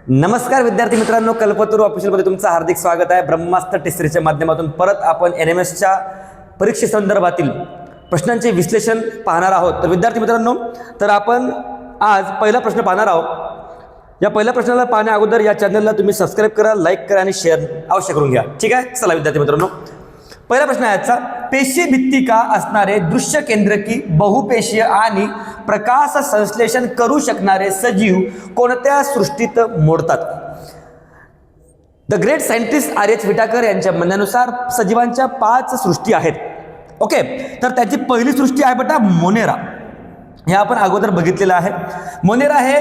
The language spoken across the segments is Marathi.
नमस्कार विद्यार्थी मित्रांनो, कल्पतरू ऑफिशियलमध्ये तुमचं हार्दिक स्वागत आहे। ब्रह्मास्त्र टेस्ट सीरीजच्या माध्यमातून परत आपण NMSच्या परीक्षेसंदर्भातील प्रश्नांचे विश्लेषण पाहणार आहोत। तर विद्यार्थी मित्रांनो, तर आपण आज पहिला प्रश्न पाहणार आहोत। या पहिल्या प्रश्नाला पाहण्या अगोदर या चॅनलला तुम्ही सबस्क्राइब करा, लाईक करा आणि शेअर अवश्य करून घ्या, ठीक आहे। चला विद्यार्थी मित्रांनो, पहिला प्रश्न आहे आजचा, पेशी भित्तिका असणारे दृश्य केंद्रकी बहुपेशीय आणि प्रकाश संश्लेषण करू शकणारे सजीव कोणत्या सृष्टीत मोडतात? The great scientist R.H. Whittaker यांच्या म्हणण्यानुसार सजीवांच्या 5 सृष्टी आहेत। ओके, तर त्याची पहिली सृष्टी आहे बेटा मोनेरा। हे आपण अगोदर बघितलेलं आहे। मोनेरा हे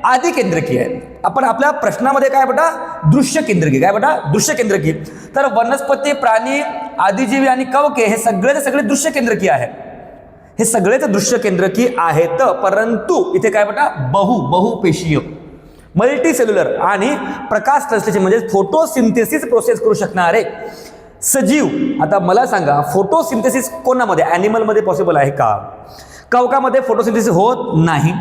आदि केंद्रकी आहे। आपण आपल्या प्रश्नामध्ये काय बेटा दृश्य केंद्रकी, काय बेटा दृश्य केंद्रकी। तर वनस्पती, प्राणी, आदिजीवी आणि कवके हे सगळे दृश्य केंद्रकी आहे। हे सगळेच दृश्य केंद्रकी आहेत, परंतु इथे काय बेटा बहुपेशीय मल्टी सेल्युलर आणि प्रकाश संश्लेषण म्हणजे फोटोसिंथेसिस प्रोसेस करू शकणारे सजीव। आता मला सांगा, फोटोसिंथेसिस कोणामध्ये, ॲनिमलमध्ये पॉसिबल आहे का? कवकामध्ये फोटोसिंथेसिस होत नाही।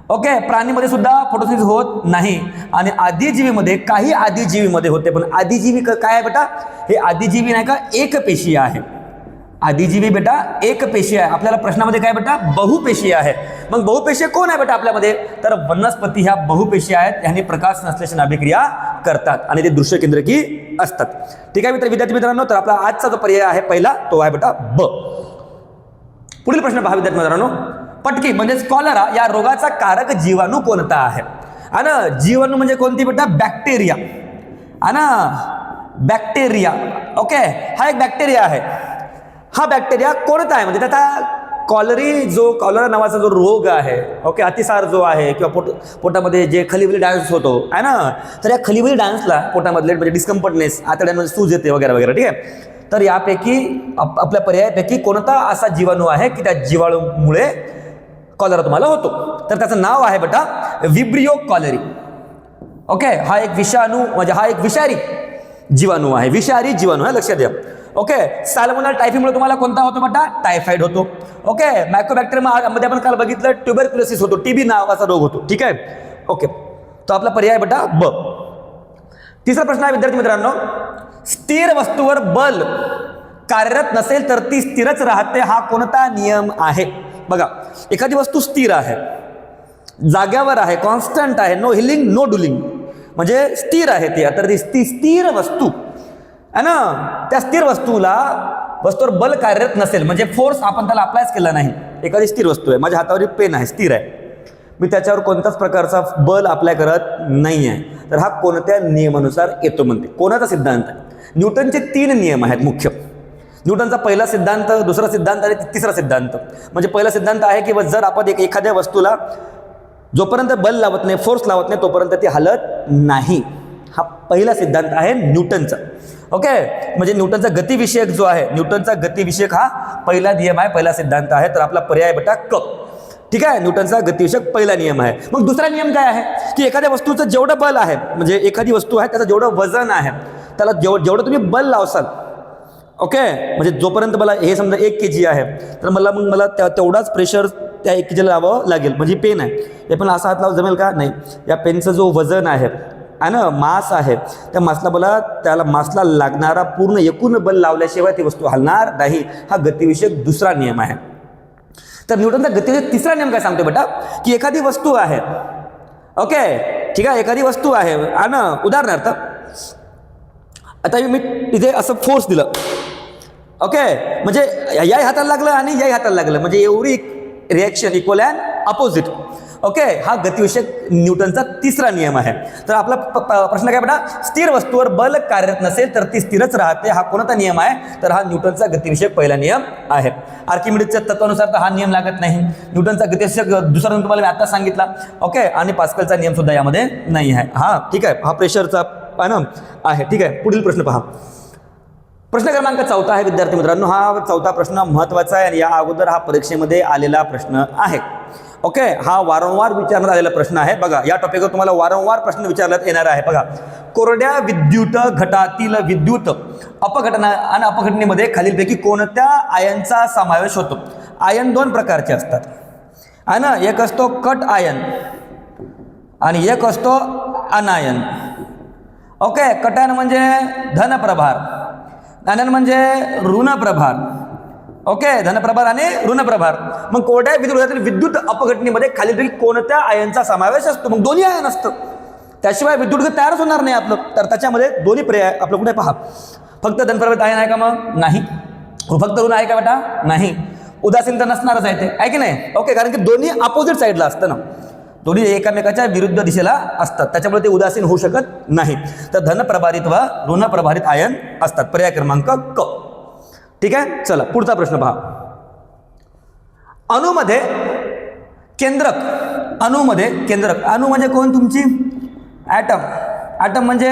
ओके, प्राणीमध्ये सुद्धा फोटोसिंथेसिस होत नाही आणि आदिजीवीमध्ये काही आदिजीवीमध्ये होते, पण आदिजीवी काय आहे बेटा? हे आदिजीवी नाही का, एकपेशीय आहे। आदिजीवी बेटा एकपेशीय आहे। आपल्याला प्रश्नामध्ये काय बेटा बहुपेशीय आहे। मग बहुपेशीय कोण आहे बेटा आपल्यामध्ये? तर वनस्पती ह्या बहुपेशीय आहेत, यांनी प्रकाश संश्लेषण अभिक्रिया करतात आणि ते दृश्य केंद्रकी असतात, ठीक आहे विद्यार्थी मित्रांनो। तर आपला आजचा जो पर्याय आहे पहिला, तो आहे बेटा ब। पुढील प्रश्न पहा विद्यार्थी मित्रांनो, पटकी म्हणजे कॉलरा या रोगाचा कारक जीवाणू कोणता आहे? आणि जीवाणू म्हणजे कोणती बेटा? Bacteria, bacteria. ओके, हा एक बॅक्टेरिया आहे। हा बॅक्टेरिया कोणता आहे म्हणजे त्याचा कॉलरा नावाचा जो रोग आहे, ओके, अतिसार जो आहे किंवा पोटामध्ये जे खलीबली डान्स होतो आहे ना, तर या खलीबली डान्सला पोटामधले म्हणजे डिस्कम्फर्टनेस, आतड्यांमध्ये सूज येते वगैरे वगैरे, ठीक आहे। तर यापैकी आपल्या पर्यायापैकी कोणता असा जीवाणू आहे की त्या जीवाणूमुळे कॉलरा तुम्हाला होतो? तर त्याचं नाव आहे बेटा विब्रियो कॉलरी। ओके, हा एक विषाणू म्हणजे हा एक विषारी जीवाणू आहे, विषारी जीवाणू आहे, लक्षात द्या। ओके, सॅल्मोनेला टायफीमुळे तुम्हाला कोणता होतो बेटा? टायफॉइड होतो। ओके, मायकोबॅक्टेरियम मध्ये आपण काल बघितलं ट्युबरक्युलोसिस होतो, टीबी नावाचा रोग होतो, ठीक आहे। ओके, तो आपला पर्याय बेटा ब। तिसरा प्रश्न आहे विद्यार्थी मित्रांनो, स्थिर वस्तूवर बल कार्यरत नसेल तर ती स्थिरच राहते, हा कोणता नियम आहे? बघा, एखादी वस्तू स्थिर आहे, जाग्यावर आहे, कॉन्स्टंट आहे, नो हिलिंग नो डुलिंग, म्हणजे स्थिर आहे ती। तर ती स्थिर वस्तू आहे ना, त्या स्थिर वस्तूवर बल कार्यरत नसेल म्हणजे फोर्स आपण त्याला अप्लायच केला नाही। एखादी स्थिर वस्तू आहे, माझ्या हातावर पेन आहे, स्थिर आहे, मी त्याच्यावर कोणत्याच प्रकारचा बल अप्लाय करत नाही आहे, तर हा कोणत्या नियमानुसार येतो म्हणते? कोणाचा सिद्धांत आहे? न्यूटनचे 3 नियम आहेत मुख्य। न्यूटनचा पहिला सिद्धांत, दुसरा सिद्धांत आणि तिसरा सिद्धांत। म्हणजे पहिला सिद्धांत आहे की जर आपण एखाद्या वस्तूला जोपर्यंत बल लावत नाही, फोर्स लावत नाही, तोपर्यंत ती हलत नाही। हा पहिला सिद्धांत आहे न्यूटनचा। ओके, म्हणजे न्यूटनचा गतिविषयक जो आहे, न्यूटनचा गतिविषयक हा पहिला नियम आहे, पहिला सिद्धांत आहे। तर आपला पर्याय बेटा क, ठीक आहे। न्यूटनचा गतिविषयक पहिला नियम आहे। मग दुसरा नियम काय आहे की एखाद्या वस्तूचं जेवढं बल आहे, म्हणजे एखादी वस्तू आहे त्याचं जेवढं वजन आहे, त्याला जेवढं तुम्ही बल लावसाल, ओके, म्हणजे जोपर्यंत मला हे समजा 1 kg आहे, तर मला तेवढाच प्रेशर त्या 1 kg लावावं लागेल। म्हणजे पेन आहे, हे पण असा हात लावून जमेल का? नाही। या पेनचं जो वजन आहे ना, मास आहे, त्या त्याला मासला लागणारा पूर्ण एकूण बल लावल्याशिवाय ती वस्तू हलणार नाही। हा गतिविषयक दुसरा नियम आहे। तर न्यूटनचा गतिविषयक तिसरा नियम काय सांगतो बेटा की एखादी वस्तू आहे, ओके, ठीक आहे, एखादी वस्तू आहे उदाहरणार्थ आता मी तिथे असं फोर्स दिलं, ओके, म्हणजे याही हाताला लागलं आणि याही हाताला लागलं, म्हणजे एवढी reaction equal and opposite. Okay, हा गतिविषयक न्यूटनचा तिसरा नियम आहे। तर आपला प्रश्न काय बेटा? स्थिर वस्तूवर बल कार्यरत नसेल तर ती स्थिरच राहते, हा कोणता नियम आहे? तर हा न्यूटनचा गतिविषयक पहिला नियम आहे। आर्किमिडीजच्या तत्वानुसार तर हा नियम लागत नाही। न्यूटनचा गतिविषयक दुसरा नियम तुम्हाला मी आता सांगितला, ओके, आणि पास्कलचा नियम सुद्धा यामध्ये नाही आहे। हा ठीक आहे, हा प्रेशरचा आहे, ठीक आहे। पुढील प्रश्न पहा, प्रश्न क्रमांक 4 आहे विद्यार्थी मित्रांनो। हा 4था प्रश्न महत्त्वाचा आहे आणि या अगोदर हा परीक्षेमध्ये आलेला प्रश्न आहे। ओके, हा वारंवार विचारण्यात आलेला प्रश्न आहे। बघा, या टॉपिकवर तुम्हाला वारंवार प्रश्न विचारण्यात येणार आहे। बघा, कोरड्या विद्युत घटातील विद्युत अपघटना आणि अपघटनेमध्ये खालीलपैकी कोणत्या आयनचा समावेश होतो? आयन 2 प्रकारचे असतात, आहे ना, एक असतो कट आयन आणि एक असतो अनायन. ओके, कटायन म्हणजे धनप्रभार, आयन म्हणजे ऋणप्रभार. ओके, धनप्रभार आणि ऋणप्रभार. मग कोरड्या विद्युत विद्युत अपघटनेमध्ये खालीलपैकी कोणत्या आयनचा समावेश असतो? मग दोन्ही आयन असतं, त्याशिवाय विद्युत तयारच होणार नाही आपलं. तर त्याच्यामध्ये दोन्ही पर्याय आपलं कुठे पहा. फक्त धनप्रभारित आयन आहे का? मग नाही. फक्त ऋण आहे का बेटा? नाही. उदासीन तर नसणारच आहे ते, आहे की नाही? ओके, कारण की दोन्ही अपोजिट साईडला असतं ना, दोन्ही एकमेकाच्या विरुद्ध दिशेला असतात, त्याच्यामुळे ते उदासीन होऊ शकत नाही. तर धनप्रभारित व ऋणप्रभारित आयन असतात. पर्याय क्रमांक क. ठीक आहे, चला पुढचा प्रश्न पहा. अणूमध्ये केंद्रक, अणूमध्ये केंद्रक, अणू म्हणजे कोण? तुमची ॲटम. ॲटम म्हणजे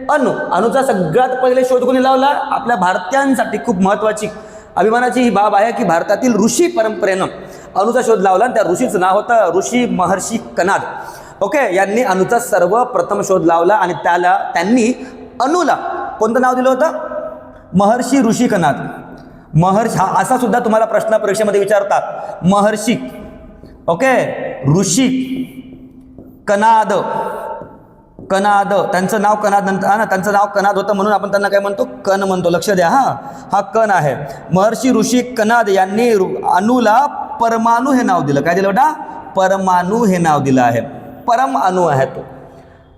अणू. अणूचा सगळ्यात पहिले शोध कोणी लावला? आपल्या भारतीयांसाठी खूप महत्त्वाची अभिमानाची ही बाब आहे की भारतातील ऋषी परंपरेनं अणूचा शोध लावला. त्या ऋषीचं नाव होतं ऋषी महर्षी कनाद. ओके, यांनी अणूचा सर्वप्रथम शोध लावला आणि त्यांनी अणूला कोणतं नाव दिलं होतं? महर्षी ऋषी कनाद. महर्षी हा असा सुद्धा तुम्हाला प्रश्न परीक्षेमध्ये विचारतात. महर्षी, ओके, ऋषी कनाद, कनाद, त्यांचं नाव कनाद नंतर ना, त्यांचं नाव कनाद होतं म्हणून आपण त्यांना काय म्हणतो? कण म्हणतो. लक्ष द्या, हा कण आहे. महर्षी ऋषी कनाद यांनी अणूला परमाणू हे नाव दिलं. काय दिलं बेटा? परमाणू हे नाव दिलं आहे. परम अणू आहे तो,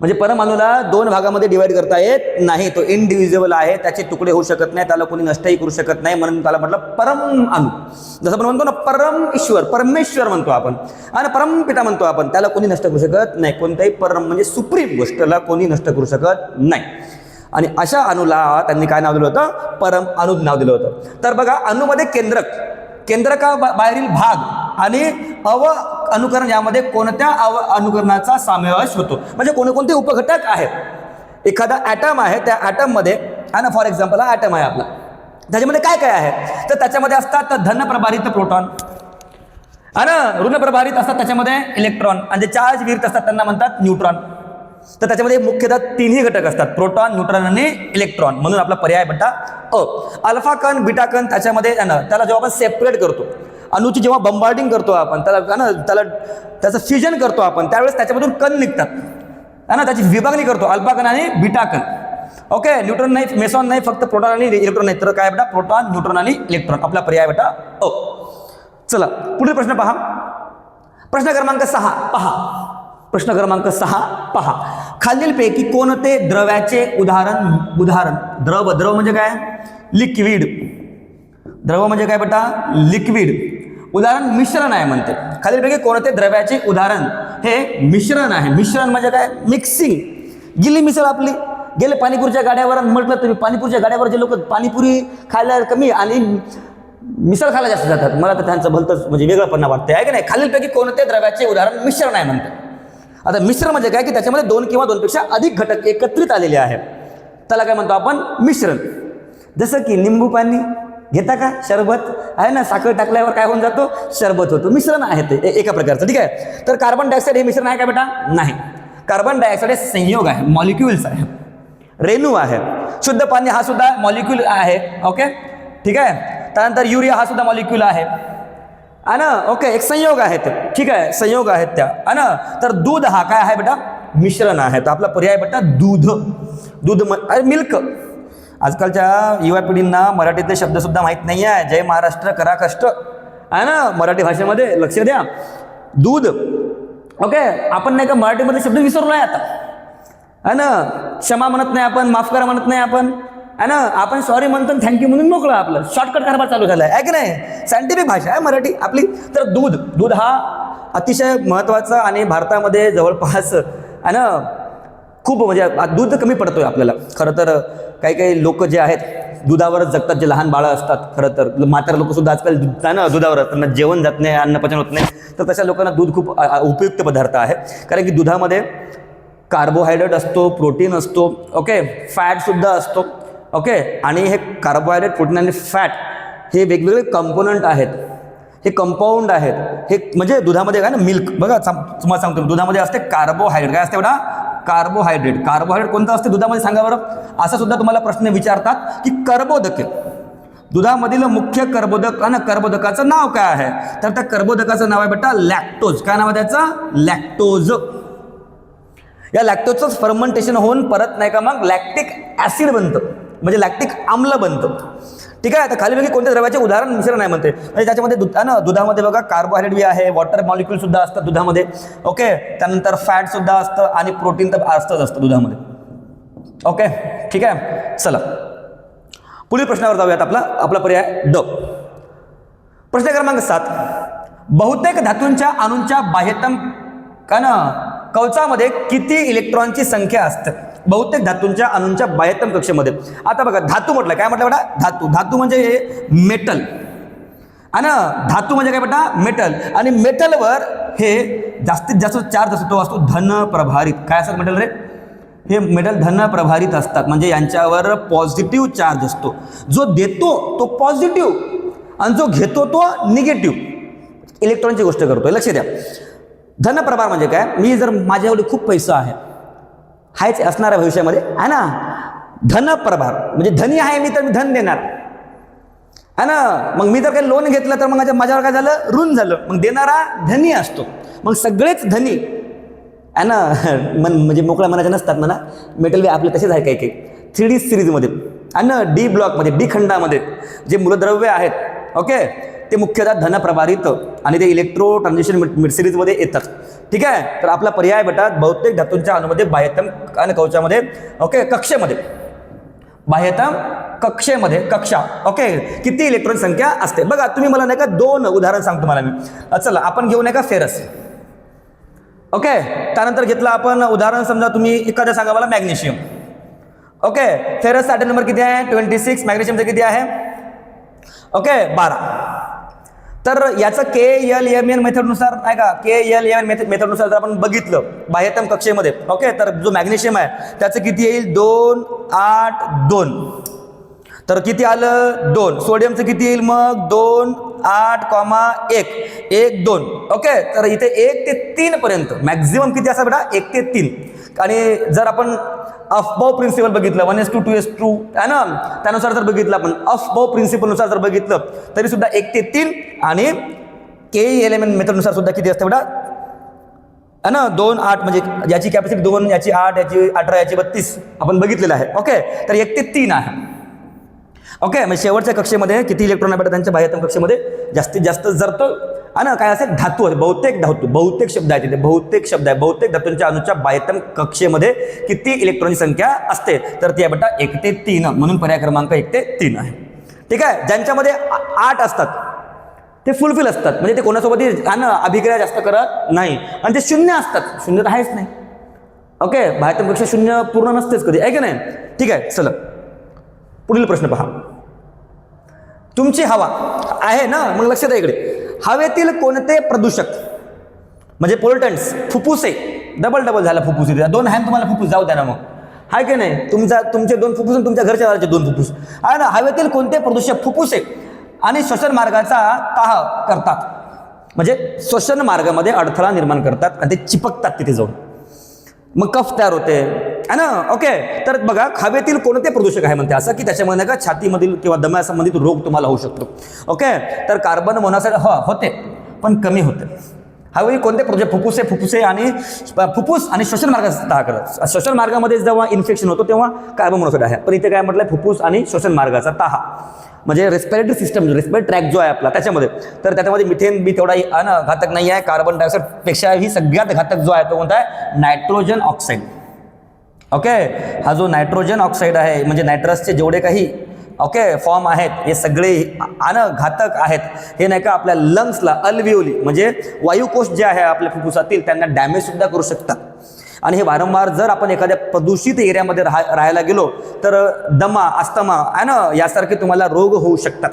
म्हणजे परमाणूला दोन भागामध्ये डिवाइड करता येत नाही, तो इनडिव्हिजिबल आहे, त्याचे तुकडे होऊ शकत नाही, त्याला कोणी नष्टही करू शकत नाही, म्हणून त्याला म्हटलं परम अणू. जसं आपण म्हणतो ना परम ईश्वर, परमेश्वर म्हणतो आपण आणि परमपिता म्हणतो आपण, त्याला कोणी नष्ट करू शकत नाही. कोणत्याही परम म्हणजे सुप्रीम गोष्टला कोणी नष्ट करू शकत नाही. आणि अशा अणूला त्यांनी काय नाव दिलं होतं? परम अणू नाव दिलं होतं. तर बघा, अणूमध्ये केंद्रक, केंद्रका बाहेरील भाग आणि अनुकरण यामध्ये कोणत्या अनुकरणाचा समावेश होतो? म्हणजे कोणकोणते उपघटक आहेत? एखादा ॲटम आहे, त्या ॲटममध्ये आहे ना, फॉर एक्झाम्पल हा ॲटम आहे आपला, त्याच्यामध्ये काय काय आहे? तर त्याच्यामध्ये असतात धनप्रभारित प्रोटॉन आणि ऋणप्रभारित असतात त्याच्यामध्ये इलेक्ट्रॉन, आणि जे चार्ज विरहित असतात त्यांना म्हणतात न्यूट्रॉन. तर त्याच्यामध्ये मुख्यतः तीनही घटक असतात, प्रोटॉन, न्यूट्रॉन आणि इलेक्ट्रॉन. म्हणून आपला पर्याय बेटा अ. अल्फा कण, बीटा कण त्याच्यामध्ये त्याला जेव्हा आपण सेपरेट करतो, अणूची जेव्हा बंबार्डिंग करतो आपण, त्याचं फ्युजन करतो आपण, त्यावेळेस त्याच्यामधून कण निघतात है ना, त्याची विभागणी करतो अल्फा कण आणि बीटा कण. ओके, न्यूट्रॉन नाही, मेसॉन नाही, फक्त प्रोटॉन आणि इलेक्ट्रॉन नाही. तर काय बेटा? प्रोटॉन, न्यूट्रॉन आणि इलेक्ट्रॉन. आपला पर्याय बेटा अ. चला पुढील प्रश्न पहा. प्रश्न क्रमांक 6 पहा. प्रश्न क्रमांक 6 पहा. खालीलपैकी कोणते द्रव्याचे उदाहरण द्रव म्हणजे काय? लिक्विड. द्रव म्हणजे काय बेटा? लिक्विड. उदाहरण मिश्रण आहे म्हणते. खालीलपैकी कोणते द्रव्याचे उदाहरण हे मिश्रण आहे? मिश्रण म्हणजे काय? मिक्सिंग. गिली मिसळ आपली. गेले पाणीपुरीच्या गाड्यावर म्हटलं तुम्ही, पाणीपुरीच्या गाड्यावर जे लोक पाणीपुरी खायला कमी आणि मिसळ खायला जास्त जातात, मला तर त्यांचं भलतंच म्हणजे वेगळंपणा वाटतं, आहे की नाही? खालीलपैकी कोणते द्रव्याचे उदाहरण मिश्रण आहे म्हणते. आता मिश्रण म्हणजे काय? की त्याच्यामध्ये दोन किंवा दोनपेक्षा अधिक घटक एकत्रित आलेले आहेत, त्याला काय म्हणतो आपण? मिश्रण. जसं की निंबू पाणी घेता का? शरबत आहे ना, साखर टाकल्यावर काय होऊन जातो? शरबत होतो. मिश्रण आहे ते एका प्रकारचं. ठीक आहे. तर कार्बन डायऑक्साईड हे मिश्रण आहे का बेटा? नाही. कार्बन डायऑक्साईड हे संयोग आहे, मॉलिक्युल्स आहे, रेणू आहे. शुद्ध पाणी हा सुद्धा मॉलिक्यूल आहे. ओके, ठीक आहे. त्यानंतर युरिया हा सुद्धा मॉलिक्यूल आहे ना. ओके, एक संयोग आहेत. ठीक आहे, संयोग आहेत त्या ना. तर दूध हा काय आहे बेटा? मिश्रण आहे. तर आपला पर्याय बेटा दूध. दूध मिल्क. आजकालच्या युवा पिढींना मराठीतले शब्द सुद्धा माहीत नाही आहे. जय महाराष्ट्र, करा कष्ट आहे ना मराठी भाषेमध्ये, लक्ष द्या. दूध. ओके, आपण नाही का मराठीमध्ये शब्द विसरलो आहे आता है ना. क्षमा म्हणत नाही आपण, माफ करा म्हणत नाही आपण है ना. आपण सॉरी म्हणतो, थँक्यू म्हणून मोकळं, आपलं शॉर्टकट कारभार चालू झाला आहे की नाही. सायंटिफिक भाषा आहे मराठी आपली. तर दूध हा अतिशय महत्त्वाचा आणि भारतामध्ये जवळपास है ना खूप म्हणजे दूध कमी पडतोय आपल्याला. खरं तर काही लोक जे आहेत दुधावरच जगतात, जे लहान बाळं असतात. खरं तर म्हातारे लोक सुद्धा आजकाल ना दुधावर, त्यांना जेवण जात नाही, अन्न पचन होत नाही. तर तशा लोकांना दूध खूप उपयुक्त पदार्थ आहे, कारण की दुधामध्ये कार्बोहायड्रेट असतो, प्रोटीन असतो, ओके, फॅटसुद्धा असतो. ओके, आणि हे कार्बोहायड्रेट, प्रोटीन आणि फॅट हे वेगवेगळे कंपोनंट आहेत, हे कंपाऊंड आहेत. हे म्हणजे दुधामध्ये काय ना, मिल्क बघा तुम्हाला सांगतो, दुधामध्ये असते कार्बोहायड्रेट. काय असते बेटा? कार्बोहायड्रेट. कार्बोहायड्रेट कोणतं असते दुधामध्ये सांगा बरं. असा सुद्धा तुम्हाला प्रश्न विचारतात की कर्बोदके, दुधामधील मुख्य कर्बोदक आणि कर्बोदकाचं नाव काय आहे? तर त्या कर्बोदकाचं नाव आहे बेटा लॅक्टोज. काय नाव आहे त्याचं? लॅक्टोज. या लॅक्टोजचं फर्मेंटेशन होऊन परत नाही का मग लॅक्टिक ॲसिड बनतं, म्हणजे लॅक्टिक आम्ल बनतं. ठीक आहे. तर खालीपैकी कोणत्या द्रव्याचे उदाहरण मिश्रण आहे म्हणते, म्हणजे त्याच्यामध्ये दुधामध्ये बघा कार्बोहायड्रेट बी आहे, वॉटर मॉलिक्यूल सुद्धा असतात दुधामध्ये. ओके. त्यानंतर फॅट सुद्धा असतं आणि प्रोटीन तर असतं दुधामध्ये. ओके. ठीक आहे. चला पुढील प्रश्नावर जाऊयात. आपला पर्याय ड. प्रश्न क्रमांक 7. बहुतेक धातूंच्या अणूंच्या बाह्यतम कवचामध्ये किती इलेक्ट्रॉनची संख्या असते? बहुतेक धातूंच्या अणूंच्या बाह्यतम कक्षेमध्ये. आता बघा धातू म्हटलं, काय म्हटलं बेटा? धातू म्हणजे हे मेटल. आणि धातू म्हणजे काय बेटा? मेटल. आणि मेटलवर हे जास्तीत जास्त चार्ज असतो, तो असतो धन प्रभारित. काय असतात मेटल रे? हे मेटल धन प्रभारित असतात, म्हणजे यांच्यावर पॉझिटिव्ह चार्ज असतो. जो देतो तो पॉझिटिव्ह आणि जो घेतो तो निगेटिव्ह इलेक्ट्रॉनची गोष्ट करतोय. लक्ष द्या. धनप्रभार म्हणजे काय? मी जर माझ्याकडे खूप पैसा आहे, हायच असणार आहे भविष्यामध्ये, आहे ना. धनप्रभार म्हणजे धनी आहे मी, तर मी धन देणार, आहे ना. मग मी जर काही लोन घेतलं तर मग माझ्यावर काय झालं? ऋण झालं. मग देणारा धनी असतो. मग सगळेच धनी आहे ना, म्हणजे मोकळ्या मनाचे नसतात म्हणा. मेटल बी आपले तसेच आहे काही 3D सिरीजमध्ये आणि ना डी ब्लॉकमध्ये, डी खंडामध्ये जे मूलद्रव्य आहेत, ओके, ते मुख्यतः धनप्रभारित आणि ते इलेक्ट्रो ट्रान्झिशन सिरीजमध्ये येतात. ठीक आहे. तर आपला पर्याय बेटा बहुतेक धातूंच्या अणूमध्ये बाह्यतम आणि कवचामध्ये, ओके, कक्षेमध्ये, बाह्यतम कक्षेमध्ये, कक्षा, ओके, किती इलेक्ट्रॉन संख्या असते? बघा तुम्ही मला नाही का 2 उदाहरण सांगतो मला मी. चला आपण घेऊ नाही का फेरस. ओके. त्यानंतर घेतलं आपण उदाहरण, समजा तुम्ही एखादं सांगा मला मॅग्नेशियम. ओके. फेरसचा ॲटम नंबर किती आहे? 26. मॅग्नेशियमचा किती आहे? ओके, 12. तर याचं KLMN मेथडनुसार आहे का, KLMN मेथडनुसार जर आपण बघितलं बाह्यतम कक्षेमध्ये, ओके, तर जो मॅग्नेशियम आहे त्याचं किती येईल? 2, 8, 2. तर किती आलं? 2. सोडियमचं किती येईल मग? 2, 8, 1, 1, 2. ओके. तर इथे 1 ते 3 पर्यंत मॅक्झिमम किती असं बेटा? 1 ते 3. आणि जर आपण अफबाऊ प्रिन्सिपल बघितलं 1:2, 2:2 आहे ना, त्यानुसार जर बघितलं आपण अफबाऊ प्रिन्सिपलनुसार जर बघितलं तरी सुद्धा 1 ते 3. आणि KLMN मेथडनुसार सुद्धा किती असते बेटा? है ना, 2, 8, म्हणजे याची कॅपॅसिटी 2, याची 8, याची 18, याची 32 आपण बघितलेलं आहे. ओके. तर 1 ते 3 आहे. ओके. म्हणजे शेवटच्या कक्षेमध्ये किती इलेक्ट्रॉन आहे बेटा? त्यांच्या बाह्यतम कक्षेमध्ये जास्तीत जास्त जर तो आहे ना काय असेल? धातू आहे, बहुतेक शब्द आहे तिथे, बहुतेक शब्द आहे. बहुतेक धातूंच्या अणूच्या बाह्यतम कक्षेमध्ये किती इलेक्ट्रॉनची संख्या असते? तर ती आहे बेटा 1 ते 3. म्हणून पर्याय क्रमांक 1 ते 3 आहे. ठीक आहे. ज्यांच्यामध्ये 8 असतात ते फुलफिल असतात, म्हणजे ते कोणासोबतही अभिक्रिया जास्त करत नाही. आणि ते 0 असतात, 0 तर आहेच नाही. ओके. बाह्यतम कक्षा 0 पूर्ण नसतेच कधी, आहे की नाही? ठीक आहे. चला पुढील प्रश्न पहा. तुमची हवा आहे ना, मग लक्ष द्या इकडे. हवेतील कोणते प्रदूषक म्हणजे पोल्टन्स, फुफ्फुसे, डबल झाला फुफ्फुस, 2 आहे तुम्हाला फुफ्फुस, जाऊ द्या ना मग, आहे की नाही? तुमचे 2 फुफ्फुस आणि तुमच्या घरच्या 2 फुफ्फुस आहे ना. हवेतील कोणते प्रदूषक फुफ्फुसे आणि श्वसन मार्गाचा ताह करतात, म्हणजे श्वसन मार्गामध्ये अडथळा निर्माण करतात आणि ते चिपकतात तिथे जाऊन, मग कफ तयार होते, है ना. ओके. तर बघा हवेतील कोणते प्रदूषक आहे म्हणते असं की त्याच्यामुळे का छातीमधील किंवा दम्यासंबंधित रोग तुम्हाला होऊ शकतो. ओके. तर कार्बन मोनॉक्साईड होते पण कमी होते. हवेतील कोणते प्रदूषक? फुफ्फुसे आणि फुफ्फुस आणि श्वसन मार्गाचा ताह करतात. श्वसन मार्गामध्ये जेव्हा इन्फेक्शन होतो तेव्हा कार्बन मोनॉक्साईड आहे, पण इथे काय म्हटलंय? फुफ्फुस आणि श्वसन मार्गाचा ताह, म्हणजे रेस्पिरेटरी सिस्टम, रेस्पिरेटरी ट्रॅक जो आहे आपला त्याच्यामध्ये. तर त्याच्यामध्ये मिथेन बी तेवढा घातक नाही आहे. कार्बन डायऑक्साईड पेक्षाही सगळ्यात घातक जो आहे तो कोणता आहे? Nitrogen oxide. ओके. हा जो नायट्रोजन ऑक्साईड आहे, म्हणजे नायट्रसचे जेवढे काही फॉर्म आहेत हे सगळे घातक आहेत. हे नाही का आपल्या लंग्सला, अल्विओली म्हणजे वायुकोश जे आहे आपल्या फुफ्फुसातील त्यांना डॅमेज सुद्धा करू शकतात. आणि हे वारंवार जर आपण एखाद्या प्रदूषित एरियामध्ये राहायला गेलो तर दमा, अस्थमा आहे ना, यासारखे तुम्हाला रोग होऊ शकतात.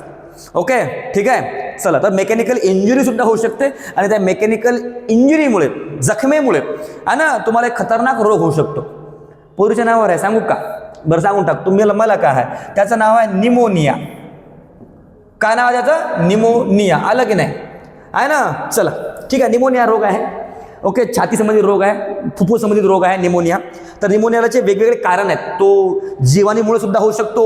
ओके. ठीक आहे. चला, तर मेकॅनिकल इंजुरी सुद्धा होऊ शकते आणि त्या मेकॅनिकल इंजुरीमुळे, जखमेमुळे आहे ना तुम्हाला एक खतरनाक रोग होऊ शकतो. पोरीच्या नावावर आहे, सांगू का? बरं सांगून टाक तुम्ही मला. काय आहे त्याचं नाव? आहे निमोनिया. काय नाव आहे त्याचं? निमोनिया. आलं की नाही? आहे ना. चला ठीक आहे. निमोनिया रोग आहे. ओके. छाती संबंधित रोग आहे, फुफ्फुस संबंधित रोग आहे निमोनिया. तर निमोनियाचे वेगवेगळे कारण आहेत. तो जीवाणूमुळे सुद्धा होऊ शकतो,